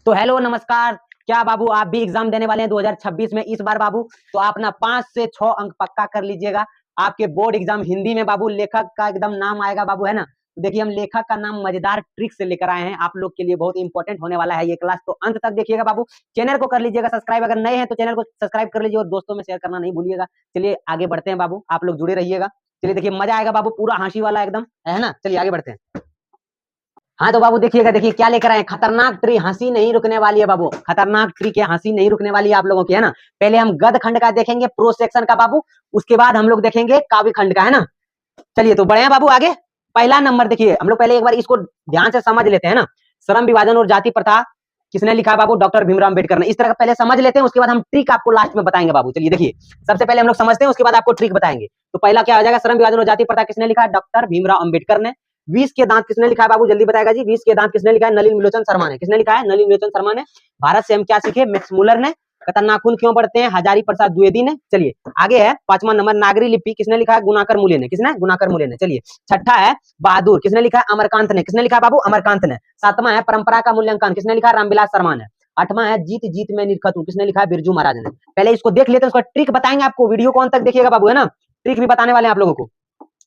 तो हेलो नमस्कार। क्या बाबू आप भी एग्जाम देने वाले हैं 2026 में इस बार बाबू? तो आप ना 5 से 6 अंक पक्का कर लीजिएगा। आपके बोर्ड एग्जाम हिंदी में बाबू लेखक का एकदम नाम आएगा बाबू, है ना। तो देखिए हम लेखक का नाम मजेदार ट्रिक से लेकर आए हैं, आप लोग के लिए बहुत इंपॉर्टेंट होने वाला है ये क्लास, तो अंत तक देखिएगा बाबू। चैनल को कर लीजिएगा सब्सक्राइब, अगर नए हैं तो चैनल को सब्सक्राइब कर लीजिए और दोस्तों में शेयर करना नहीं भूलिएगा। चलिए आगे बढ़ते हैं बाबू, आप लोग जुड़े रहिएगा। चलिए देखिए मजा आएगा बाबू, पूरा हंसी वाला एकदम, है ना। चलिए आगे बढ़ते हैं। हाँ तो बाबू देखिएगा, देखिए क्या लेकर आए, खतरनाक ट्री, हंसी नहीं रुकने वाली है बाबू। खतरनाक ट्री के हंसी नहीं रुकने वाली है आप लोगों की, है ना। पहले हम गद खंड का देखेंगे, प्रो सेक्शन का बाबू, उसके बाद हम लोग देखेंगे काव्य खंड का, है ना। चलिए तो बढ़े हैं बाबू आगे। पहला नंबर देखिए, हम लोग पहले एक बार इसको ध्यान से समझ लेते हैं ना। श्रम विभाजन और जाति प्रथा किसने लिखा बाबू? डॉक्टर भीमराव अम्बेडकर ने। इस तरह का पहले समझ लेते हैं, उसके बाद हम ट्रिक आपको लास्ट में बताएंगे बाबू। चलिए देखिए, सबसे पहले हम लोग समझते हैं, उसके बाद आपको ट्रिक बताएंगे। तो पहला क्या हो जाएगा, श्रम विभाजन और जाति प्रथा किसने लिखा? डॉक्टर भीमराव अम्बेडकर ने। 20 के दांत किसने लिखा है बाबू? जल्दी बताएगा जी। 20 के दांत किसने लिखा है? नलिन विलोचन शर्मा ने। किसने लिखा है? नलिन विलोचन शर्मा ने। भारत से हम क्या सीखे? मैक्स मुलर ने। खतरनाखून क्यों बढ़ते हैं? हजारी प्रसाद द्विवेदी ने। चलिए आगे है 5वां नंबर, नागरी लिपि किसने लिखा है? गुणाकर मूल्य ने। किसने? गुणाकर मूल्य ने। चलिए छठा है बहादुर, किसने लिखा है? अमरकांत ने। किसने लिखा है बाबू? अमरकांत ने। 7वां है परंपरा का मूल्यांकन, किसने लिखा है? रामविलास शर्मा ने। 8वां है जीत जीत में निरखत हूं, किसने लिखा है? बिरजू महाराज ने। पहले इसको देख लेते हैं, उसका ट्रिक बताएंगे आपको। वीडियो को अंत तक देखिएगा बाबू, है ना। ट्रिक भी बताने वाले हैं आप लोगों को।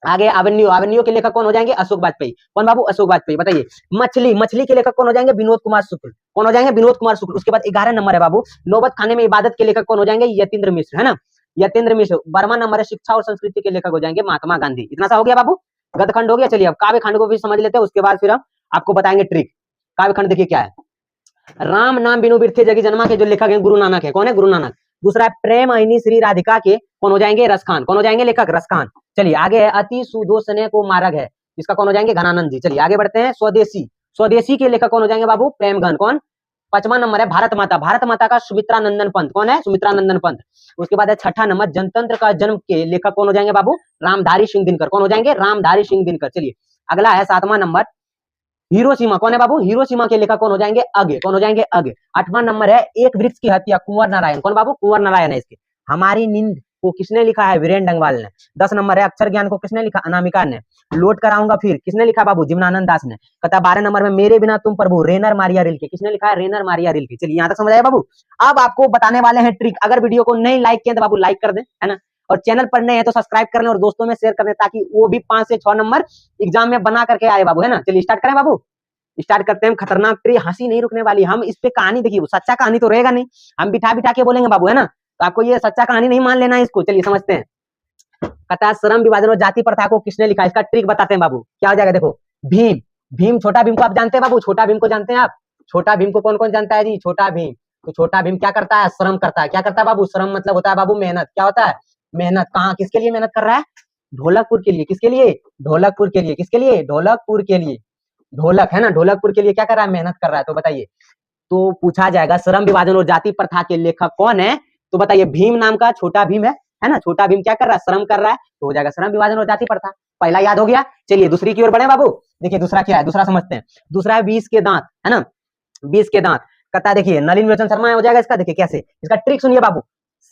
आगे अवेन्यू, अवेन्यू के लेखक कौन हो जाएंगे? अशोक वाजपेयी। कौन बाबू? अशोक वाजपेयी। बताइए मछली, मछली के लेखक कौन हो जाएंगे? विनोद कुमार शुक्ल। कौन हो जाएंगे? विनोद कुमार शुक्ल। उसके बाद 11 नंबर है बाबू, नौबत खाने में इबादत के लेखक कौन हो जाएंगे? यतीन्द्र मिश्र, है ना। यतीन्द्र मिश्र। 12वां नंबर है, शिक्षा और संस्कृति के लेखक हो जाएंगे महात्मा गांधी। इतना सा हो गया बाबू, गदखंड हो गया। चलिए अब काव्य खंड को भी समझ लेते हैं, उसके बाद फिर हम आपको बताएंगे ट्रिक। काव्य खंड देखिए क्या है। राम नाम बिनु बिरथे जगी जन्मा के जो लेखक हैं गुरु नानक है। कौन है? गुरु नानक। दूसरा है प्रेम अहिनी श्री राधिका के, कौन हो जाएंगे? रसखान। कौन हो जाएंगे लेखक? रसखान। चलिए आगे है अति सुदोषने को मार्ग है, इसका कौन हो जाएंगे? घनानंद जी। चलिए आगे बढ़ते हैं। स्वदेशी, स्वदेशी के लेखक कौन हो जाएंगे बाबू? प्रेमघन। कौन? 5वां नंबर है भारत माता, भारत माता का सुमित्रा नंदन पंत। कौन है? सुमित्रा नंदन पंत। उसके बाद है 6ठा नंबर, जनतंत्र का जन्म के लेखक कौन हो जाएंगे बाबू? रामधारी सिंह दिनकर। कौन हो जाएंगे? रामधारी सिंह दिनकर। चलिए अगला है 7वां नंबर, हिरोशिमा। कौन है बाबू? हिरोशिमा के लेखक कौन हो जाएंगे? अगे। कौन हो जाएंगे? अगे। 8वां नंबर है एक वृक्ष की हत्या, कुंवर नारायण। कौन बाबू? कुंवर नारायण है इसके। हमारी नींद को किसने लिखा है? वीरेन डंगवाल ने। 10 नंबर है अक्षर ज्ञान को किसने लिखा? अनामिका ने। लौट कर आऊंगा फिर किसने लिखा बाबू? जीवनानंद दास ने। कथा 12 नंबर में मेरे बिना तुम प्रभु, रेनर मारिया रिल्के। किसने लिखा है? रेनर मारिया रिल्के। चलिए यहाँ तक समझ आया बाबू। अब आपको बताने वाले हैं ट्रिक। अगर वीडियो को नहीं लाइक किया तो बाबू लाइक कर दें, है ना। और चैनल पर नए हैं तो सब्सक्राइब कर लें और दोस्तों में शेयर कर दें, ताकि वो भी 5 से 6 नंबर एग्जाम में बना करके आए बाबू, है ना। चलिए स्टार्ट करें बाबू। स्टार्ट करते हैं। खतरनाक ट्री, हंसी नहीं रुकने वाली। हम इस पे कहानी देखिए, सच्चा कहानी तो रहेगा नहीं, हम बिठा बिठा के बोलेंगे बाबू, है ना। तो आपको ये सच्चा कहानी नहीं मान लेना है इसको। चलिए समझते हैं। कथा श्रम विभाजन और जाति प्रथा को किसने लिखा? इसका ट्रिक बताते हैं बाबू। क्या हो जाएगा देखो, भीम। भीम, छोटा भीम को आप जानते हैं बाबू? छोटा भीम को जानते हैं आप? छोटा भीम को कौन कौन जानता है जी? छोटा भीम। तो छोटा भीम क्या करता है? श्रम करता है। क्या करता है बाबू? श्रम मतलब होता है बाबू मेहनत। क्या होता है? मेहनत। कहाँ किसके लिए मेहनत कर रहा है? ढोलकपुर के लिए। किसके लिए? ढोलकपुर के लिए। किसके लिए? ढोलकपुर के लिए। ढोलक, है ना, ढोलकपुर के लिए क्या कर रहा है? मेहनत कर रहा है। तो बताइए, तो पूछा जाएगा श्रम विभाजन और जाति प्रथा के लेखक कौन है? तो बताइए भीम नाम का छोटा भीम है ना। छोटा भीम क्या कर रहा है? श्रम कर रहा है, तो हो जाएगा श्रम विभाजन और जाति प्रथा। पहला याद हो गया। चलिए दूसरी की ओर बढ़े बाबू। देखिए दूसरा क्या है, दूसरा समझते हैं। दूसरा है 20 के दांत, है ना। 20 के दांत कथा देखिए, नलिन विलोचन शर्मा हो जाएगा इसका। देखिए कैसे, इसका ट्रिक सुनिए बाबू।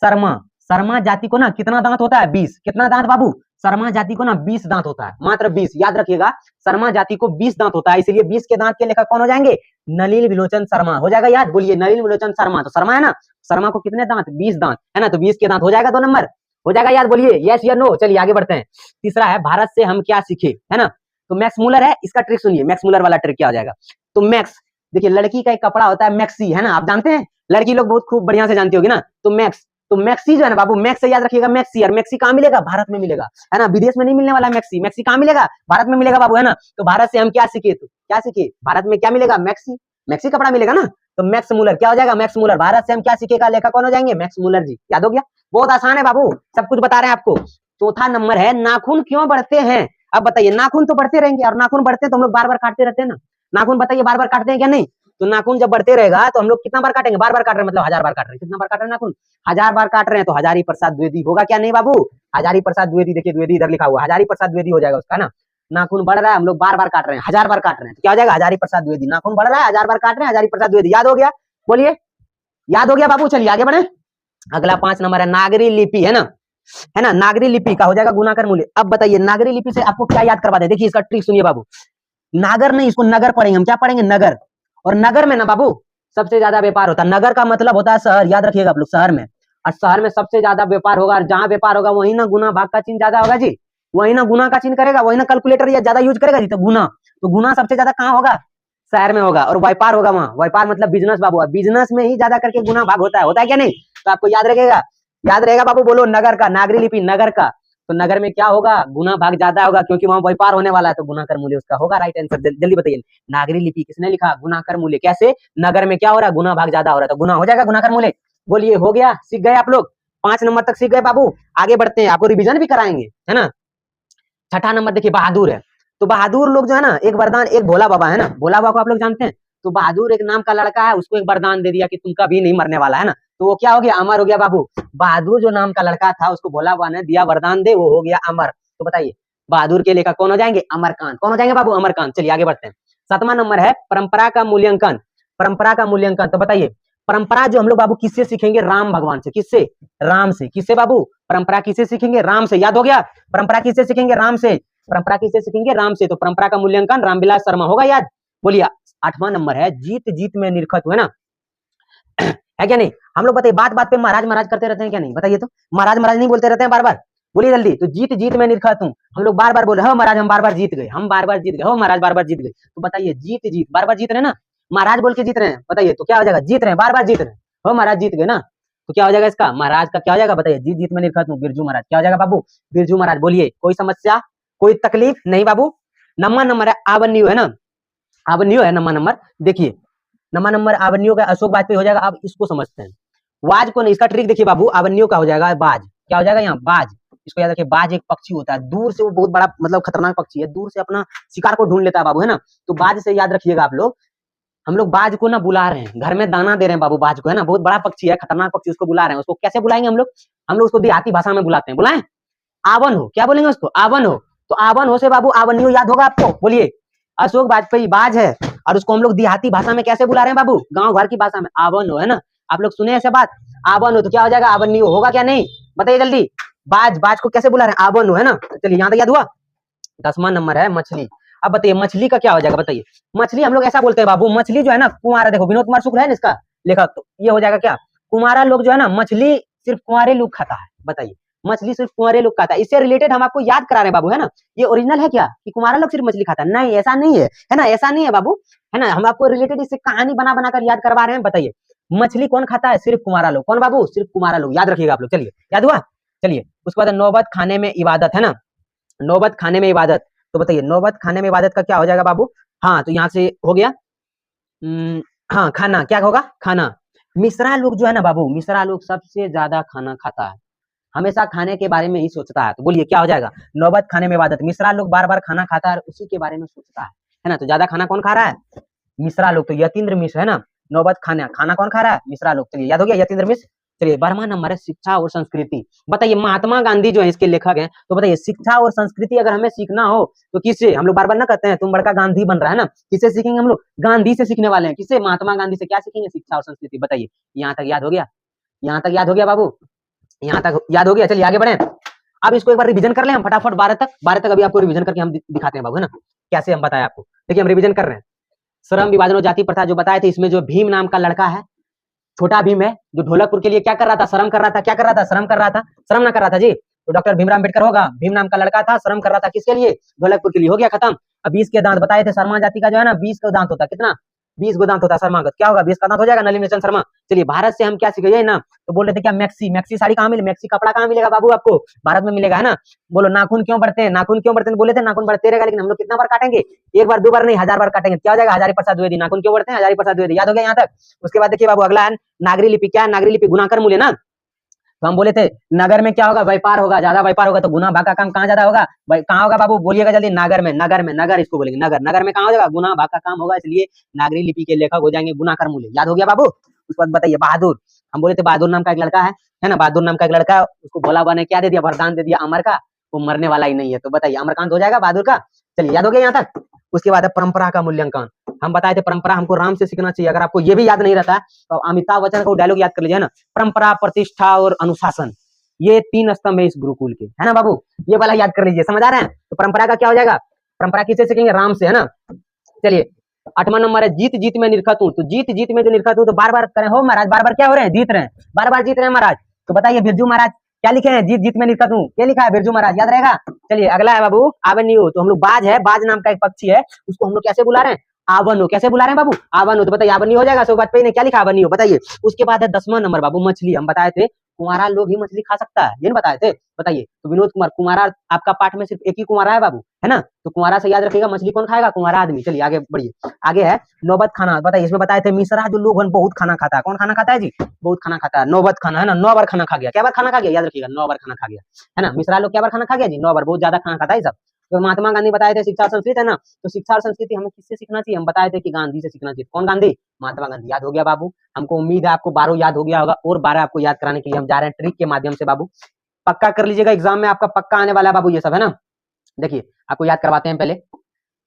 शर्मा, शर्मा जाति को ना कितना दांत होता है? 20। कितना दांत बाबू? शर्मा जाति को ना 20 दांत होता है, मात्र 20। याद रखिएगा, शर्मा जाति को 20 दांत होता है, इसलिए 20 के दांत के लेखक कौन हो जाएंगे? नलिन विलोचन शर्मा। हो जाएगा याद, बोलिए नलिन विलोचन शर्मा। तो शर्मा है ना, शर्मा को कितने दांत? 20 दांत, है ना। तो 20 के दांत हो जाएगा 2 नंबर। हो जाएगा याद, बोलिए यस या नो। चलिए आगे बढ़ते हैं। तीसरा है भारत से हम क्या सीखे, है ना। तो मैक्स मुलर है, इसका ट्रिक सुनिए। मैक्स मुलर वाला ट्रिक क्या हो जाएगा? तो मैक्स देखिए, लड़की का एक कपड़ा होता है मैक्सी, है ना, आप जानते हैं। लड़की लोग बहुत खूब बढ़िया से जानती होगी ना। तो मैक्स, तो मैक्सी जो है ना बाबू, मैक्स से याद रखिएगा मैक्सी। और मैक्सी कहाँ मिलेगा? भारत में मिलेगा, है ना। विदेश में नहीं मिलने वाला मैक्सी। मैक्सी कहाँ मिलेगा? भारत में मिलेगा बाबू, है ना। तो भारत से हम क्या सीखे? तो क्या सीखे? भारत में क्या मिलेगा? मैक्सी, मैक्सी कपड़ा मिलेगा ना। तो मैक्स मुलर क्या हो जाएगा? Max Muller. भारत से हम क्या सीखेगा लेखक कौन हो जाएंगे? मैक्स मुलर जी। याद हो गया, बहुत आसान है बाबू, सब कुछ बता रहे हैं आपको। चौथा नंबर है नाखून क्यों बढ़ते हैं? अब बताइए, नाखून तो बढ़ते रहेंगे, और नाखून बढ़ते हैं तो हम लोग बार बार काटते रहते हैं ना। नाखून बताइए बार बार काटते हैं क्या? नहीं। तो नाखून जब बढ़ते रहेगा तो हम लोग कितना बार काटेंगे? बार बार काट रहे हैं, मतलब 1000 बार काट रहे हैं। कितना बार काट रहे हैं नाखून? 1000 बार काट रहे हैं। तो हजारी प्रसाद द्विवेदी होगा क्या? नहीं बाबू, हजारी प्रसाद द्विवेदी। देखिए द्विवेदी इधर लिखा हुआ, हजारी प्रसाद द्विवेदी हो जाएगा उसका ना। नाखून बढ़ रहा है, हम लोग बार बार काट रहे हैं, 1000 बार काट रहे हैं, तो क्या हो जाएगा? हजारी प्रसाद द्विवेदी। नाखून बढ़ रहा है, 1000 बार काट रहे हैं, हजारी प्रसाद द्विवेदी। याद हो गया, बोलिए याद हो गया बाबू। चलिए आगे बढ़े। अगला 5 नंबर है नागरी लिपि, है ना। नागरी लिपि का हो जाएगा गुणाकर मूल्य। अब बताइए नागरी लिपि से आपको क्या याद करवा दे? देखिए इसका ट्रिक सुनिए बाबू। नागर नहीं, इसको नगर पढ़ेंगे हम। क्या पढ़ेंगे? नगर। और नगर में ना बाबू सबसे ज्यादा व्यापार होता है। नगर का मतलब होता है शहर, याद रखिएगा आप लोग, शहर में। और शहर में सबसे ज्यादा व्यापार होगा, और जहां व्यापार होगा वही ना गुना भाग का चिन्ह ज्यादा होगा जी, वही ना गुना का चिन्ह करेगा, वही ना कैलकुलेटर या ज्यादा यूज करेगा जी। तो गुना सबसे ज्यादा कहाँ होगा? शहर में होगा। और व्यापार होगा वहाँ, व्यापार मतलब बिजनेस बाबू, बिजनेस में ही ज्यादा करके गुना भाग होता है क्या नहीं? तो आपको याद रखेगा, याद रहेगा बाबू। बोलो नगर का, नागरी लिपि नगर का, तो नगर में क्या होगा? गुना भाग ज्यादा होगा, क्योंकि वहां व्यापार होने वाला है, तो गुना कर मूल्य उसका होगा राइट आंसर। जल्दी बताइए, नागरी लिपि किसने लिखा? गुना कर मूल्य। कैसे? नगर में क्या हो रहा है? गुना भाग ज्यादा हो रहा है, तो गुना हो जाएगा गुना कर मूल्य। बोलिए, हो गया? सीख गए आप लोग? 5 नंबर तक सीख गए बाबू। आगे बढ़ते हैं, आपको रिविजन भी कराएंगे, है ना। छठा नंबर देखिए, बहादुर है। तो बहादुर लोग जो है ना, एक वरदान, एक भोला बाबा है ना, भोला बाबा को आप लोग जानते हैं। तो बहादुर एक नाम का लड़का है, उसको एक वरदान दे दिया कि तुम कभी नहीं मरने वाला, है ना। तो वो क्या हो गया? अमर हो गया बाबू। बहादुर जो नाम का लड़का था, उसको भोला बाबा ने दिया वरदान दे, वो हो गया अमर। तो बताइए, बहादुर के लेखक कौन हो जाएंगे? अमरकांत। कौन हो जाएंगे बाबू? अमरकांत। चलिए आगे बढ़ते हैं। 7वां नंबर है परंपरा का मूल्यांकन। परंपरा का मूल्यांकन, तो बताइए, परंपरा जो हम लोग बाबू किससे सीखेंगे? राम भगवान से। किससे? राम से। किससे बाबू? परंपरा किससे सीखेंगे? राम से। याद हो गया? परंपरा किससे सीखेंगे? राम से। परंपरा किससे सीखेंगे? राम से। तो परंपरा का मूल्यांकन रामविलास शर्मा, होगा याद? बोलिए। 8वां नंबर है जीत जीत में निरखत, है ना, है क्या नहीं? हम लोग बताइए, बात बात पे महाराज महाराज करते रहते हैं क्या नहीं? बताइए तो, महाराज महाराज नहीं बोलते रहते हैं बार बार? बोलिए जल्दी। तो जीत जीत में निरखत हूँ, हम लोग बार बार बोल रहे हो महाराज, हम बार बार जीत गए, हम बार बार जीत गए, हो महाराज बार बार जीत गए। तो बताइए, जीत जीत बार बार जीत रहे हैं ना, महाराज बोल के जीत रहे हैं, बताइए तो क्या हो जाएगा? जीत रहे हैं, बार बार जीत रहे हैं, हो महाराज जीत गए ना। तो क्या हो जाएगा इसका? महाराज का क्या हो जाएगा? बताइए, जीत जीत में निरखत हूँ, बिरजू महाराज। क्या हो जाएगा बाबू? बिरजू महाराज। बोलिए, कोई समस्या, कोई तकलीफ नहीं बाबू। नंबर नंबर है आवन्यू, है ना, आवन्यू है नंबर। देखिए, नंबर आवन्यू का अशोक वाजपेयी हो जाएगा। अब इसको समझते हैं, वाज को नहीं, इसका ट्रिक देखिए बाबू, आवन्यू का हो जाएगा बाज। क्या हो जाएगा यहाँ? बाज। इसको याद रखिए, बाज एक पक्षी होता है, दूर से वो बहुत बड़ा मतलब खतरनाक पक्षी है, दूर से अपना शिकार को ढूंढ लेता है बाबू, है ना। तो बाज से याद रखिएगा आप लोग, हम लोग बाज को ना बुला रहे हैं, घर में दाना दे रहे हैं बाबू बाज को, है ना, बहुत बड़ा पक्षी है, खतरनाक पक्षी, उसको बुला रहे हैं। उसको कैसे बुलाएंगे हम लोग? हम लोग उसको देहाती भाषा में बुलाते हैं, बुलाएं, आवन हो। क्या बोलेंगे उसको? आवन हो। तो आवन हो से बाबू आवन्यू याद होगा आपको। बोलिए, अशोक वाजपेयी बाज है, और उसको हम लोग देहाती भाषा में कैसे बुला रहे हैं बाबू? गांव घर की भाषा में आवन हो, है ना। आप लोग सुने ऐसे बात? आवन हो, तो क्या हो जाएगा? आवन्यू होगा क्या नहीं? बताइए जल्दी। बाज, बाज को कैसे बुला रहे हैं? आवन हो, है ना। चलिए, यहाँ तक याद हुआ। 10वां नंबर है मछली। अब बताइए, मछली का क्या हो जाएगा? बताइए, मछली हम लोग ऐसा बोलते हैं बाबू, मछली जो है ना कुंवारा, देखो विनोद कुमार शुक्ल है ना इसका लेखक, तो ये हो जाएगा क्या? कुंवारा लोग जो है ना, मछली सिर्फ कुंवारे लोग खाता है। बताइए, मछली सिर्फ कुंवारे लोग खाता है। इससे रिलेटेड हम आपको याद करा रहे हैं बाबू, है ना। ये ओरिजिनल है क्या कि कुंवारा लोग सिर्फ मछली खाता है? नहीं, ऐसा नहीं है, है ना, ऐसा नहीं है बाबू, है ना। हम आपको रिलेटेड इससे कहानी बना बना कर याद करवा रहे हैं। बताइए, मछली कौन खाता है? सिर्फ कुंवारा लोग। कौन बाबू? सिर्फ कुंवारा लोग, याद रखिएगा आप लोग। चलिए, याद हुआ। चलिए, उसके बाद नौबत खाने में इबादत, है ना, नौबत खाने में इबादत। तो बताइए, नौबत खाने में इबादत का क्या हो जाएगा बाबू? हाँ, तो यहाँ से हो गया। हाँ, खाना क्या होगा? खाना। मिश्रा लोग जो है ना बाबू, मिश्रा लोग सबसे ज्यादा खाना खाता है, हमेशा खाने के बारे में ही सोचता है। तो बोलिए, क्या हो जाएगा? नौबत खाने में इबादत। मिश्रा लोग बार बार खाना खाता है और उसी के बारे में सोचता है ना। तो ज्यादा खाना कौन खा रहा है? मिश्रा लोग। तो यतीन्द्र मिश्र, है ना। नौबत खाना, खाना कौन खा रहा है? मिश्रा लोग। चलिए, याद हो गया, यतीन्द्र मिश्र। चलिए, 12वां नंबर है शिक्षा और संस्कृति। बताइए, महात्मा गांधी जो है इसके लेखक हैं, तो बताइए, शिक्षा और संस्कृति अगर हमें सीखना हो तो किससे? हम लोग बार बार ना कहते हैं तुम बड़का गांधी बन रहा है ना, किससे सीखेंगे हम लोग? गांधी से सीखने वाले हैं। किससे? महात्मा गांधी से। क्या सीखेंगे? शिक्षा और संस्कृति। बताइए, यहाँ तक याद हो गया? यहाँ तक याद हो गया बाबू? यहाँ तक याद हो गया? चलिए आगे बढ़े। अब इसको एक बार रिवीजन कर ले हम फटाफट, 12 तक अभी आपको रिवीजन करके हम दिखाते हैं बाबू, है ना, कैसे हम बताए आपको। देखिए, हम रिवीजन कर रहे हैं। श्रम विभाजन और जाति प्रथा जो बताए थे, इसमें जो भीम नाम का लड़का है, छोटा भीम है, जो ढोलकपुर के लिए क्या कर रहा था? श्रम कर रहा था। क्या कर रहा था? श्रम कर रहा था। श्रम ना कर रहा था जी, तो डॉक्टर भीमराव अम्बेडकर होगा। भीम नाम का लड़का था, श्रम कर रहा था, किसके लिए? ढोलकपुर के लिए। हो गया खत्म। अब 20 के दांत बताए थे, शर्मा जाति का जो है ना 20 का दांत होता है। कितना? 20 गो दांत होता है शर्मागत। क्या होगा? 20 का दांत हो जाएगा, नलिनीचंद शर्मा। चलिए, भारत से हम क्या सीखे ना, तो बोल रहे थे क्या? मैक्सी, मैक्सी साड़ी कहाँ मिले? मैक्सी कपड़ा कहाँ मिलेगा बाबू आपको? भारत में मिलेगा, है ना। बोलो, नाखून क्यों बढ़ते हैं? नाखून क्यों बढ़ते हैं? बोले थे नाखून बढ़ते रहेगा, लेकिन हम लोग कितना बार काटेंगे? एक बार, दो बार नहीं, 1000 बार काटेंगे। क्या हो जाएगा? हजारी प्रसाद द्विवेदी। नाखून क्यों बढ़ते हैं? हजारी प्रसाद द्विवेदी। याद हो गया यहाँ तक? उसके बाद देखिए बाबू, अगला है नागरी लिपि। क्या है नागरी लिपि? गुणाकर मूल्य ना। तो हम बोले थे नगर में क्या होगा? व्यापार होगा, ज्यादा व्यापार होगा, तो गुना भाग का काम कहाँ ज्यादा होगा? कहाँ होगा बाबू? बोलिएगा जल्दी। नगर में, नगर में, नगर इसको बोलेंगे, नगर। नगर में कहाँ हो जाएगा? गुना भाग का काम होगा, इसलिए नागरी लिपि के लेखक हो जाएंगे गुणाकर मूल्य। याद हो गया बाबू? उसके बाद बताइए, बहादुर। हम बोले थे बहादुर नाम का एक लड़का है ना, बहादुर नाम का एक लड़का, उसको भोला बाबा ने क्या दे दिया? वरदान दे दिया, अमर का, वो मरने वाला ही नहीं है। तो बताइए, अमरकांत हो जाएगा बहादुर का। चलिए, याद हो गया यहाँ तक? उसके बाद है परंपरा का मूल्यांकन। हम बताए थे परंपरा हमको राम से सीखना चाहिए। अगर आपको ये भी याद नहीं रहता है तो अमिताभ बच्चन का डायलॉग याद कर लीजिए ना, परंपरा, प्रतिष्ठा और अनुशासन, ये 3 स्तंभ है इस गुरुकुल के, है ना बाबू। ये वाला याद कर लीजिए, समझ आ रहे हैं? तो परंपरा का क्या हो जाएगा? परंपरा किससे सीखेंगे? राम से, है ना। चलिए, 8वां नंबर है जीत जीत में निरखत हूँ, तो जीत जीत में जो निरखत हूँ तो बार बार करें हो महाराज, बार बार क्या हो रहे हैं, जीत रहे हैं, बार बार जीत रहे हैं महाराज। तो बताइए बिरजू महाराज क्या लिखे हैं, जीत जीत में निरखत हूँ, क्या लिखा है बिरजू महाराज, याद रहेगा। चलिए अगला है बाबू आवन्यू, तो हम लोग बाज है, बाज नाम का एक पक्षी है, उसको हम लोग कैसे बुला रहे हैं, आवनो, कैसे बुला रहे हैं बाबू, आवनो, तो बताइए आवन्यू हो जाएगा। सो ने क्या लिखा आवन्यू, बताइए। उसके बाद है 10वां नंबर बाबू मछली, हम बताए थे कुंवारा लोग ही मछली खा सकता है, ये नहीं बताए थे, बताइए। तो विनोद कुमार, कुंवारा आपका पाठ में सिर्फ एक ही कुंवारा है बाबू, है ना, तो कुंवारा से याद रखिएगा, मछली कौन खाएगा, कुंवारा आदमी। चलिए आगे बढ़िए, आगे है नौबत खाना, बताइए। इसमें बताए थे मिश्रा जो लोग बहुत खाना खाता है, कौन खाना खाता है जी, बहुत खाना खाता है, नौबत खाना, है ना, 9 बार खाना खा गया, क्या बार खाना खा गया, याद रखिएगा 9 बार खाना खा गया, है ना। मिश्रा लोग क्या बार खाना खा गया जी, 9 बार, बहुत ज्यादा खाना खाता है सब। तो महात्मा गांधी बताए थे शिक्षा और संस्कृति, है ना, तो शिक्षा और संस्कृति हमें किससे सीखना चाहिए, हम बताए थे कि गांधी से सीखना चाहिए। कौन गांधी, महात्मा गांधी, याद हो गया बाबू। हमको उम्मीद है आपको 12 याद हो गया होगा, और 12 आपको याद कराने के लिए हम जा रहे हैं ट्रिक के माध्यम से बाबू, पक्का कर लीजिएगा, एग्जाम में आपका पक्का आने वाला है बाबू ये सब, है ना। देखिए आपको याद करवाते हैं पहले,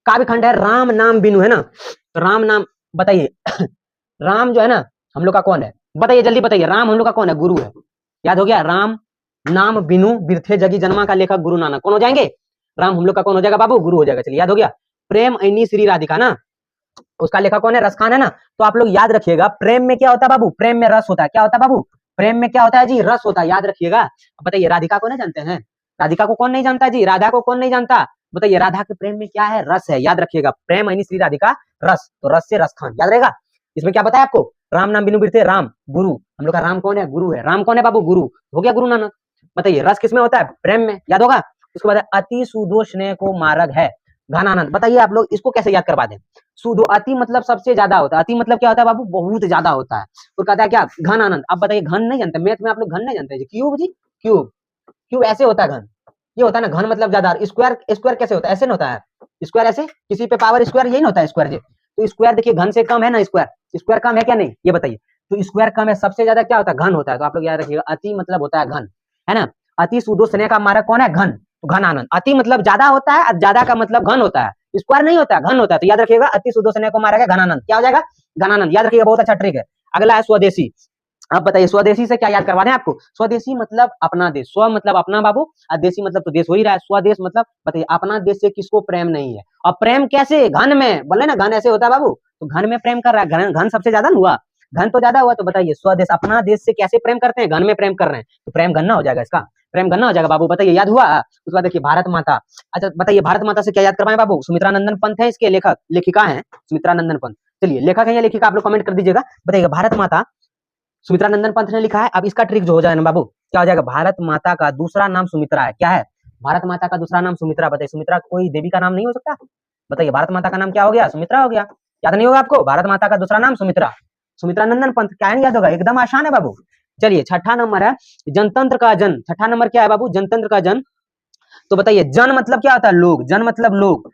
काव्य खंड है राम नाम बिनु, है ना, तो राम नाम बताइए राम जो है ना हम लोग का कौन है, बताइए जल्दी बताइए, राम हम लोग का कौन है, गुरु है, याद हो गया। राम नाम बिनु बिरथे जगी जन्मा का लेखक गुरु नानक, कौन हो जाएंगे, राम हम लोग का कौन हो जाएगा बाबू, गुरु हो जाएगा। चलिए याद हो गया। प्रेम ऐनी श्री राधिका ना, उसका लेखक कौन है, रस खान, है ना। तो आप लोग याद रखिएगा प्रेम में क्या होता है बाबू, प्रेम में रस होता है, क्या होता है बाबू, प्रेम में क्या होता है जी, रस होता है, याद रखिएगा। बताइए राधिका को नहीं जानते हैं, राधिका को कौन नहीं जानता जी, राधा को कौन नहीं जानता, बताइए राधा के प्रेम में क्या है, रस है, याद रखिएगा। प्रेम ऐनी श्री राधिका रस, तो रस से रस खान, याद रहेगा। इसमें क्या बताया आपको, राम नाम बिनु बिरथे, राम गुरु, हम लोग का राम कौन है, गुरु है, राम कौन है बाबू, गुरु हो गया, गुरु नानक। बताइए रस किसमें होता है, प्रेम में, याद होगा। उसके बाद अति सुदो स्नेह को मार्ग है घनानंद, बताइए आप लोग इसको कैसे याद करवा दें। सुदो, अति मतलब सबसे ज्यादा होता है, अति मतलब क्या होता है बाबू, बहुत ज्यादा होता है, और कहता है क्या, घन आनंद। अब बताइए घन नहीं जानते, मैथ में आप लोग घन नहीं जानते जी, क्यूब जी, क्यूब, क्यूब ऐसे होता है घन, ये होता है ना घन मतलब ज्यादा। स्क्वायर, स्क्वायर कैसे होता है, ऐसे नहीं होता है, स्क्वायर ऐसे, किसी पे पावर स्क्वायर यही नहीं होता है स्क्वायर जी, तो स्क्वायर देखिए घन से कम है ना, स्क्वायर, स्क्वायर कम है क्या नहीं, ये बताइए। तो स्क्वायर कम है, सबसे ज्यादा क्या होता है, घन होता है, तो आप लोग याद रखिएगा अति मतलब होता है घन, है ना। अति सुदो स्नेह का मारक कौन है, घन, तो घन आनंद, अति मतलब ज्यादा होता है और ज्यादा का मतलब घन होता है, स्क्वायर नहीं होता है, घन होता है, तो याद रखिएगा अति सुदो स्नेह को मारक है घनानंद, क्या हो जाएगा, घनानंद, याद रखिएगा, बहुत अच्छा ट्रिक है। अगला है स्वदेशी, अब बताइए स्वदेशी से क्या याद करवा दें आपको, स्वदेशी मतलब अपना देश, स्व मतलब अपना बाबू, और देशी मतलब तो देश हो ही रहा है, स्वदेश मतलब बताइए अपना देश से किसको प्रेम नहीं है, और प्रेम कैसे, घन में, बोले ना घन ऐसे होता है बाबू, तो घन में प्रेम कर रहा है, घन घन सबसे ज्यादा हुआ, घन तो ज्यादा हुआ, तो बताइए स्वदेश अपना देश से कैसे प्रेम करते हैं, घन में प्रेम कर रहे हैं, तो प्रेम घन हो जाएगा, इसका प्रेम घन हो जाएगा बाबू, बताइए याद हुआ। उसके बाद देखिए भारत माता, अच्छा बताइए भारत माता से क्या याद करवाएं बाबू, सुमित्रा नंदन पंत है इसके लेखक, लेखिका है सुमित्रा नंदन पंत, चलिए लेखक है या लेखिका आप लोग कमेंट कर दीजिएगा, बताइए भारत माता सुमित्रा नंदन पंत ने लिखा है। अब इसका ट्रिक जो हो जाएगा ना बाबू, क्या हो जाएगा, भारत माता का दूसरा नाम सुमित्रा है, क्या है, भारत माता का दूसरा नाम सुमित्रा, बताइए सुमित्रा कोई देवी का नाम नहीं हो सकता, बताइए भारत माता का नाम क्या हो गया, सुमित्रा हो गया, याद नहीं होगा आपको, भारत माता का दूसरा नाम सुमित्रा, सुमित्रा नंदन पंत, क्या नहीं याद होगा, एकदम आसान है बाबू। चलिए छठा नंबर है जनतंत्र का जन, छठा नंबर क्या है बाबू, जनतंत्र का जन, तो बताइए जन मतलब क्या होता है, लोग, जन मतलब लोग,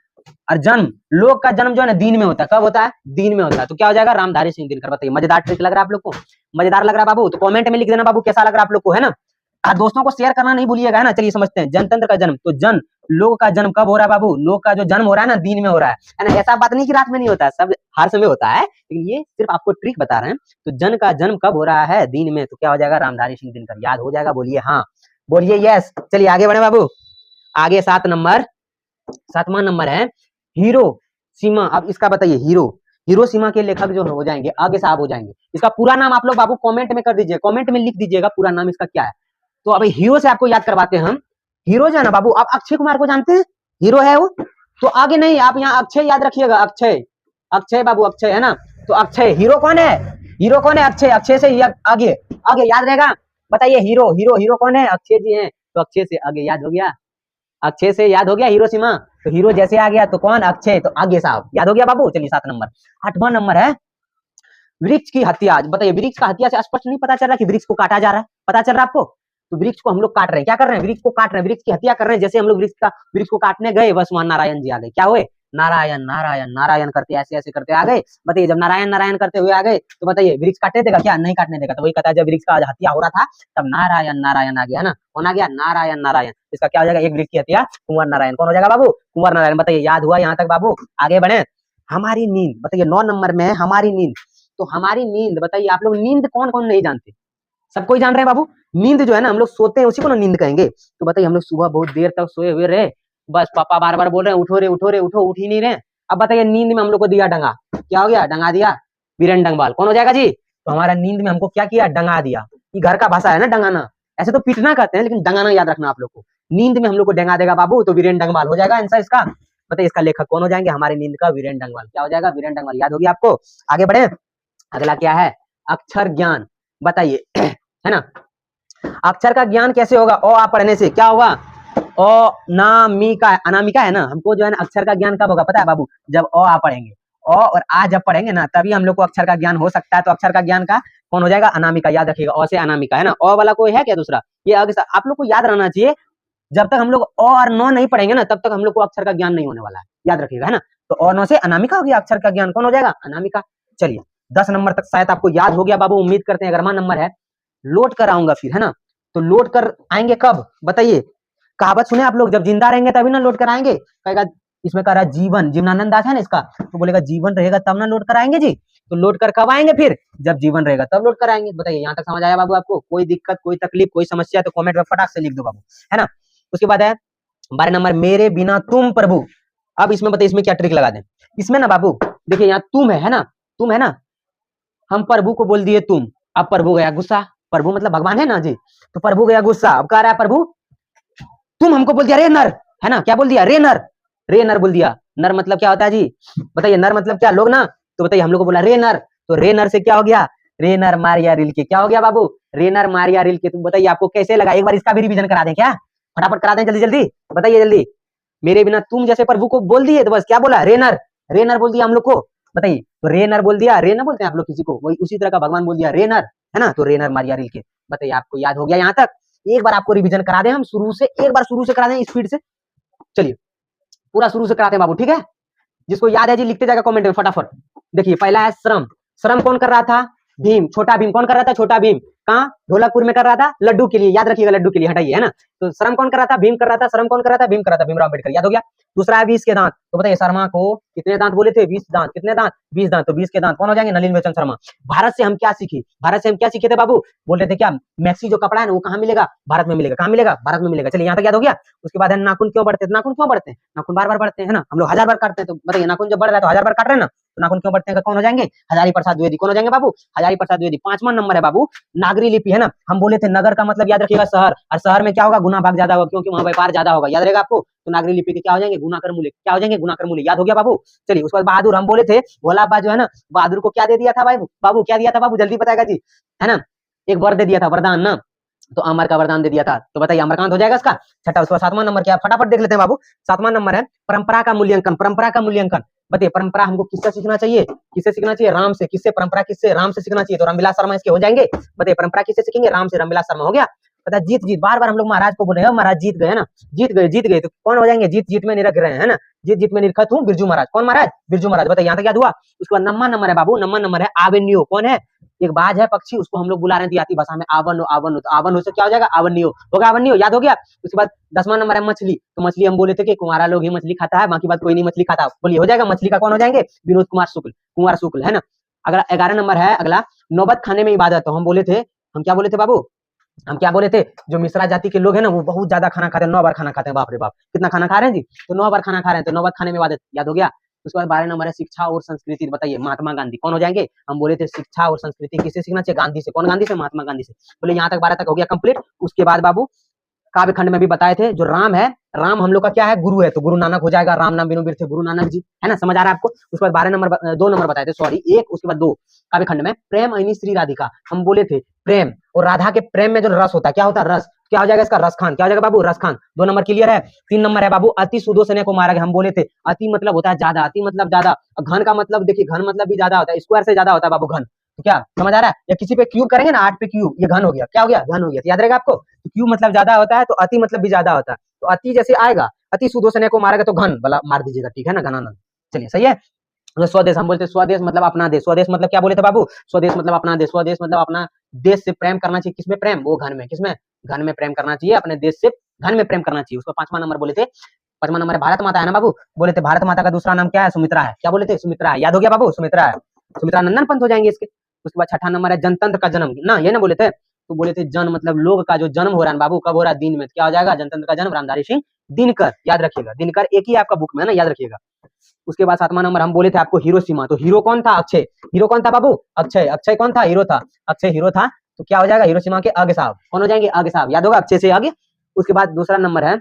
और जन्म, लोग का जन्म जो है ना दिन में होता है, कब होता है, दिन में होता है, तो क्या हो जाएगा, रामधारी सिंह दिनकर, बताइए मजेदार ट्रिक लग रहा है आप लोग को, मजेदार लग रहा है बाबू, तो कमेंट में लिख देना बाबू कैसा लग रहा है आप लोग को, है ना, दोस्तों को शेयर करना नहीं भूलिएगा, है ना। चलिए समझते हैं, जनतंत्र का जन्म, तो जन, लोग का जन्म कब हो रहा है बाबू, लोग का जो जन्म हो रहा है ना दिन में हो रहा है ना, ऐसा बात नहीं कि रात में नहीं होता है, सब हर समय होता है, लेकिन ये सिर्फ आपको ट्रिक बता रहे हैं। तो जन का जन्म कब हो रहा है, दिन में, तो क्या हो जाएगा, रामधारी सिंह दिनकर, याद हो जाएगा, बोलिए हाँ, बोलिए यस। चलिए आगे बढ़े बाबू, आगे 7 नंबर, 7वां नंबर है हीरो सीमा, अब इसका बताइए हीरो, हीरो सीमा के लेखक जो हो जाएंगे आगे साहब हो जाएंगे, इसका पूरा नाम आप लोग बाबू कमेंट में कर दीजिए, कमेंट में लिख दीजिएगा पूरा नाम इसका क्या है। तो अभी हीरो से आपको याद करवाते हैं हम, हीरो जो है ना बाबू, आप अक्षय कुमार को जानते हैं, हीरो है वो, तो आगे नहीं, आप यहाँ अक्षय याद रखिएगा, अक्षय, अक्षय बाबू अक्षय, है ना, तो अक्षय, हीरो कौन है, हीरो कौन है, अक्षय, अक्षय से आगे, आगे याद रहेगा, बताइए हीरो, हीरो, हीरो कौन है, अक्षय जी हैं, तो अक्षय से आगे याद हो गया, अक्षय से याद हो गया हीरो सीमा, तो हीरो जैसे आ गया तो कौन, अक्षय, तो आगे साहब, याद हो गया बाबू। चलिए 7 नंबर, 8वां नंबर है वृक्ष की हत्या, बताइए वृक्ष का हत्या से स्पष्ट नहीं पता चल रहा कि वृक्ष को काटा जा रहा है, पता चल रहा है आपको, तो वृक्ष को हम लोग काट रहे हैं, क्या कर रहे हैं, वृक्ष को काट रहे हैं, वृक्ष की हत्या कर रहे हैं, जैसे हम लोग वृक्ष को काटने गए, बस वहां नारायण जी आ गए, क्या हुए, नारायण नारायण नारायण करते ऐसे ऐसे करते आ गए, बताइए जब नारायण नारायण करते हुए आ गए, तो बताइए वृक्ष काटने देगा क्या, नहीं काटने देगा, तो वही कहता है जब वृक्ष का हत्या हो रहा था तब नारायण नारायण आ गया, है ना, कौन आ गया, नारायण नारायण, इसका क्या हो जाएगा, एक वृक्ष की हत्या कुंवर नारायण, कौन हो जाएगा बाबू, कुंवर नारायण, बताइए याद हुआ यहाँ तक बाबू, आगे बढ़े। हमारी नींद, बताइए 9 नंबर में है हमारी नींद, तो हमारी नींद, बताइए आप लोग नींद कौन कौन नहीं जानते, सब कोई जान रहे हैं बाबू, नींद जो है ना हम लोग सोते हैं उसी को ना नींद कहेंगे, तो बताइए हम लोग सुबह बहुत देर तक सोए हुए रहे, बस पापा बार बार बोल रहे हैं उठो रे उठो रे उठो, उठ ही नहीं रहे, अब बताइए नींद में हम लोग को दिया डंगा, क्या हो गया, डंगा दिया वीरेन डंगवाल, कौन हो जाएगा जी, तो हमारा नींद में हमको क्या किया, डंगा दिया। ये घर का भाषा है ना डंगाना, ऐसे तो पीटना कहते हैं लेकिन डंगाना याद रखना आप लोग को। नींद में हम लोग को डंगा देगा बाबू तो वीरेन डंगवाल हो जाएगा आंसर इसका। बताइए इसका लेखक कौन हो जाएंगे, हमारी नींद का वीरेन डंगवाल, क्या हो जाएगा, वीरेन डंगवाल, याद होगी आपको। आगे बढ़े, अगला क्या है, अक्षर ज्ञान, बताइए है ना, अक्षर का ज्ञान कैसे होगा, ओ आ पढ़ने से क्या होगा, ओ नामिका, अनामिका है ना, हमको जो है ना अक्षर का ज्ञान कब होगा पता है बाबू, जब ओ आ पढ़ेंगे, ओ और आ जब पढ़ेंगे ना तभी हम लोग को अक्षर का ज्ञान हो सकता है। तो अक्षर का ज्ञान का कौन हो जाएगा, अनामिका, याद रखिएगा, ओ से अनामिका है ना, ओ वाला कोई है क्या दूसरा, ये आप लोग को याद रहना चाहिए, जब तक हम लोग ओ और नो नहीं पढ़ेंगे ना तब तक हम लोग को अक्षर का ज्ञान नहीं होने वाला है, याद रखिएगा है ना। तो ओ नो से अनामिका हो गया, अक्षर का ज्ञान कौन हो जाएगा, अनामिका। चलिए 10 नंबर तक शायद आपको याद हो गया बाबू, उम्मीद करते हैं, 11वां नंबर है, लौट कर आऊंगा फिर, है ना, तो लौट कर आएंगे कब, बताइए, कहावत सुने आप लोग, जब जिंदा रहेंगे तभी ना लौट कर आएंगे, कहेगा, इसमें कह रहा है जीवन, जीवनानंद दास है ना इसका, तो बोलेगा जीवन रहेगा तब ना लौट कर आएंगे जी, तो लौट कर कब आएंगे, फिर जब जीवन रहेगा तब लौट कर आएंगे। बताइए यहाँ तक समझ आया बाबू आपको, कोई दिक्कत, कोई तकलीफ, कोई समस्या तो कमेंट में फटाक से लिख दो बाबू, है ना। उसके बाद है 12 नंबर, मेरे बिना तुम प्रभु। अब इसमें बताइए इसमें क्या ट्रिक लगा दें, इसमें ना बाबू देखिए यहाँ तुम है ना, तुम है ना, हम प्रभु को बोल दिए तुम, अब प्रभु गया गुस्सा, प्रभु मतलब भगवान है ना जी, तो प्रभु गया गुस्सा, अब कह रहा है प्रभु तुम हमको बोल दिया रे नर, है ना, क्या बोल दिया, रे नर, रे नर बोल दिया, नर मतलब क्या होता है जी, बताइए नर मतलब क्या, लोग ना, तो बताइए हम लोग को बोला रे नर, तो रे नर से क्या हो गया, रे नर मारिया रिल के, क्या हो गया बाबू, रे नर मारिया रिल के। तुम बताइए आपको कैसे लगा, एक बार इसका भी रिवीजन करा दें क्या, फटाफट करा दें जल्दी जल्दी, बताइए जल्दी। मेरे बिना तुम जैसे प्रभु को बोल दिए तो बस क्या बोला, रे नर, रे नर बोल दिया हम लोग को, बताइए, तो रे नर बोल दिया, रे नर बोलते हैं आप लोग किसी को, वही उसी तरह का भगवान बोल दिया रे नर, है ना, तो रे नर मारिया रिल के। बताइए आपको याद हो गया यहाँ तक, एक बार आपको रिवीजन करा दें हम शुरू से, एक बार शुरू से करा दें स्पीड से, चलिए पूरा शुरू से कराते हैं बाबू, ठीक है, जिसको याद है जी लिखते जाएगा कमेंट में फटाफट। देखिए पहला है श्रम, श्रम कौन कर रहा था, भीम, छोटा भीम कौन कर रहा था, छोटा भीम, कहाँ, ढोलकपुर में कर रहा था, लड्डू के लिए, याद रखिएगा लड्डू के लिए, हटाइए, है ना, तो श्रम कौन कर रहा था, भीम कर रहा था, श्रम कौन कर रहा था, भीम कर रहा था, भीमराव अम्बेडकर, याद हो गया। दूसरा है 20 के दांत, तो बताइए शर्मा को कितने दांत बोले थे, 20 दांत, कितने दांत, 20 दांत, तो 20 के दांत कौन हो जाएंगे, नलिन लोचन शर्मा। भारत से हम क्या सीखे, भारत से हम क्या सीखे थे बाबू, बोल रहे थे क्या, मैक्सी जो कपड़ा है ना वो कहाँ मिलेगा, भारत में मिलेगा, कहाँ मिलेगा, भारत में मिलेगा। चलिए यहाँ तक याद हो गया। उसके बाद है नाखून क्यों बढ़ते हैं, नाखून क्यों बढ़ते हैं, नाखून बार बार बढ़ते हैं ना, हम लोग 1000 बार काटते हैं, तो बताइए नाखून जब बढ़ रहा है तो 1000 बार काट रहे हैं ना, तो नाखून क्यों बढ़ते हैं, कौन हो जाएंगे, हजारी प्रसाद द्विवेदी, कौन हो जाएंगे बाबू, हजारी प्रसाद द्विवेदी। 5वां नंबर है बाबू नागरी लिपि, है ना, हम बोले थे नगर का मतलब याद रखिएगा शहर, और शहर में क्या होगा, गुना भाग ज्यादा होगा, क्योंकि वहां व्यापार ज्यादा होगा, याद रहेगा आपको, तो नागरी लिपि के क्या हो जाएंगे, गुना कर मूल्य, क्या हो जाएंगे, गुना कर मूल्य, याद हो गया बाबू। चलिए उसके बाद बहादुर, हम बोले थे भोला बाबा जो है ना, बहादुर को क्या दे दिया था भाई बाबू, क्या दिया था बाबू, जल्दी बताएगा जी, है ना, एक वर दे दिया था, वरदान ना, तो अमर का वरदान दे दिया था, तो बताइए अमरकांत हो जाएगा इसका। छठा, उसका 7वां नंबर क्या, फटाफट देख लेते हैं बाबू। 7वां नंबर है परंपरा का मूल्यांकन, परंपरा का मूल्यांकन। बताइए परंपरा हमको किससे सीखना चाहिए, किससे सीखना चाहिए, राम से, किससे, परंपरा किससे, राम से सीखना चाहिए, तो रामविलास शर्मा इसके हो जाएंगे। बताइए परंपरा किससे सीखेंगे, राम से, रामविलास शर्मा हो गया। पता जीत जीत, बार बार हम लोग महाराज को बोल रहे हैं, महाराज जीत गए, है ना, जीत गए, जीत गए, तो कौन हो जाएंगे, जीत जीत में निरख रहे हैं ना, जीत जीत में निरखत हूँ बिरजू महाराज, कौन महाराज, बिरजू महाराज। बताइए यहाँ तक याद हुआ। उसके बाद 9वां नंबर है बाबू, 9वां नंबर है आवेन्यू, कौन है, एक बाज है पक्षी, उसको हम लोग बुला रहे हैं देहाती भाषा में आवन्यो, आवन्यो, तो आवन्यो से क्या हो जाएगा, आवन्यो होगा, आवन्यो, याद हो गया। उसके बाद 10वां नंबर है मछली, तो मछली हम बोले थे कि कुमारा लोग ही मछली खाता है, बाकी बात कोई नहीं मछली खाता, बोलिए हो जाएगा, मछली का कौन हो जाएंगे, विनोद कुमार शुक्ल, कुमार शुक्ल, है ना। अगला 11 नंबर है अगला, नौबत खाने में इबादत, तो हम बोले थे, हम क्या बोले थे बाबू, हम क्या बोले थे, जो मिश्रा जाति के लोग हैं ना वो बहुत ज्यादा खाना खाते हैं, 9 बार खाना खाते हैं, बाप रे बाप कितना खाना खा रहे हैं जी, तो 9 बार खाना खा रहे हैं, तो 9 बार खाने में इबादत, याद हो गया। उसके बाद 12 नंबर है शिक्षा और संस्कृति, बताइए महात्मा गांधी कौन हो जाएंगे, हम बोले थे शिक्षा और संस्कृति किससे सीखना चाहिए, गांधी से, कौन गांधी से, महात्मा गांधी से। बोले यहाँ तक 12 तक हो गया कंप्लीट। उसके बाद बाबू काव्य खंड में भी बताए थे, जो राम है, राम हम लोग का क्या है, गुरु है, तो गुरु नानक हो जाएगा, राम नाम बिनु बिरथे गुरु नानक जी, है ना, समझ आ रहा है आपको। उसके बाद 12 नंबर 2 नंबर बताए थे, सॉरी 1, उसके बाद 2 काव्य खंड में प्रेम अहिनी श्री राधिका, हम बोले थे प्रेम और राधा के प्रेम में जो रस होता है, क्या होता है, रस, क्या हो जाएगा इसका, रस खान, क्या हो जाएगा बाबू, रस खान। 2 नंबर क्लियर है। 3 नंबर है बाबू अति सुदोषने को मारा गया, हम बोले थे अति मतलब होता है ज्यादा, अति मतलब ज्यादा, घन का मतलब देखिए, घन मतलब भी ज्यादा होता है, स्क्वायर से ज्यादा होता है बाबू घन, तो क्या समझ आ रहा है, या किसी पे क्यूब करेंगे ना, 8 पे क्यूब, ये घन हो गया, क्या हो गया, घन हो गया, तो याद रहेगा आपको, तो क्यूब मतलब ज्यादा होता है, तो अति मतलब भी ज्यादा होता है, तो अति जैसे आएगा, अति सुदोषने को मारेगा तो घन वाला मार दीजिएगा, ठीक है ना, घनानंद। चलिए सही है। स्वदेश, हम बोलते स्वदेश मतलब अपना देश, स्वदेश मतलब क्या बोले थे बाबू, स्वदेश मतलब अपना देश, स्वदेश मतलब अपना देश से प्रेम करना चाहिए, किसमें प्रेम, वो घन में, किसमें, घन में प्रेम करना चाहिए, अपने देश से घन में प्रेम करना चाहिए। उसको 5वां नंबर बोले थे, 5वां नंबर है भारत माता, है ना बाबू, बोले थे भारत माता का दूसरा नाम क्या है, सुमित्रा है, क्या बोले थे, सुमित्रा है, याद हो गया बाबू, सुमित्रा है, सुमित्रा नंदन पंत हो जाएंगे इसके। उसके बाद 6वां नंबर है जनतंत्र का जन्म, ना ये ना बोले थे, तो बोले थे जन मतलब लोग का जो जन्म हो रहा है बाबू, कब हो रहा है, दिन में, क्या हो जाएगा, जनतंत्र का जन्म रामधारी सिंह दिनकर, याद रखिएगा, दिनकर एक ही आपका बुक में है ना, याद रखिएगा। उसके बाद 7वां नंबर हम बोले थे आपको हिरोशिमा, तो हीरो कौन था? अक्षय। हीरो कौन था बाबू? अक्षय। अक्षय कौन था? हीरो था। अक्षय हीरो था, तो क्या हो जाएगा? हिरोशिमा के आगे साहब कौन हो जाएंगे? आगे साहब, याद होगा अक्षय से आगे। उसके बाद दूसरा नंबर है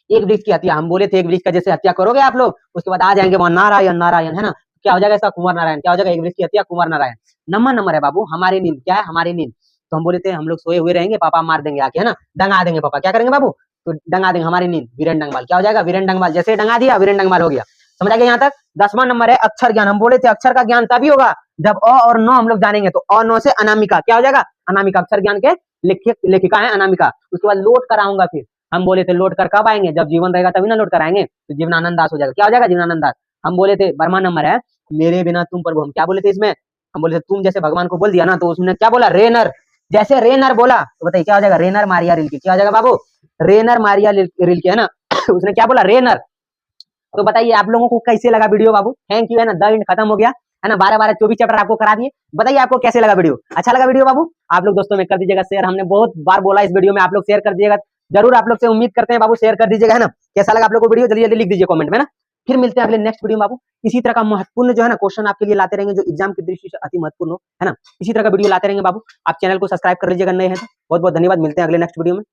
एक वृक्ष की हत्या। हम बोले थे एक वृक्ष का जैसे हत्या करोगे आप लोग, उसके बाद आ जाएंगे वहां नारायण नारायण, है ना? क्या हो जाएगा इसका? कुंवर नारायण। क्या हो जाएगा? एक वृक्ष की हत्या, कुंवर नारायण। नंबर है बाबू हमारी नींद। क्या है? हमारी नींद। तो हम बोले थे हम लोग सोए हुए रहेंगे, पापा मार देंगे आके, है ना? डंगा देंगे पापा। क्या करेंगे बाबू? तो डंगा देंगे। हमारी नींद वीरेन डंगवाल। क्या हो जाएगा? वीरेन डंगवाल। जैसे डंगा दिया वीरेन डंगवाल हो गया। समझ आ गया यहाँ तक? 10वां नंबर है अक्षर ज्ञान। हम बोले थे अक्षर का ज्ञान तभी होगा जब अ और न हम लोग जानेंगे, तो अ न से अनामिका। क्या हो जाएगा? अनामिका। अक्षर ज्ञान के लेखिका है अनामिका। उसके बाद लौट कर आऊंगा फिर। हम बोले थे लौट कर कब आएंगे? जब जीवन रहेगा तभी ना लौट कर आएंगे। तो जीवनानंद दास हो जाएगा। क्या हो जाएगा? जीवनानंद दास। हम बोले थे 12वां नंबर है मेरे बिना तुम प्रभु। हम क्या बोले थे इसमें? हम बोले थे तुम जैसे भगवान को बोल दिया ना, तो उसने क्या बोला? रेनर। जैसे रेनर बोला तो बताइए क्या हो जाएगा? रेनर मारिया रिल्के। क्या हो जाएगा बाबू? रेनर मारिया रिल्के, है ना? उसने क्या बोला? रेनर। तो बताइए आप लोगों को कैसे लगा वीडियो बाबू? थैंक यू, है ना? द एंड खत्म हो गया, है ना? 12 24 चैप्टर आपको करा दिए। बताइए आपको कैसे लगा वीडियो? अच्छा लगा वीडियो बाबू? आप लोग दोस्तों में कर दीजिएगा शेयर। हमने बहुत बार बोला इस वीडियो में, आप लोग शेयर कर दीजिएगा जरूर। आप लोग से उम्मीद करते हैं बाबू शेयर कर दीजिएगा, है ना? कैसा लगा आप लोग को वीडियो? जल्दी जल्दी लिख दीजिए कमेंट में ना। फिर मिलते हैं अगले नेक्स्ट वीडियो में बाबू। इसी तरह का महत्वपूर्ण जो है ना क्वेश्चन आपके लिए लाते रहेंगे, जो एग्जाम की दृष्टि से अति महत्वपूर्ण हो, है ना? इसी तरह का वीडियो लाते रहेंगे बाबू। आप चैनल को सब्सक्राइब कर लीजिएगा नए हैं तो। बहुत बहुत धन्यवाद। मिलते हैं अगले नेक्स्ट वीडियो में।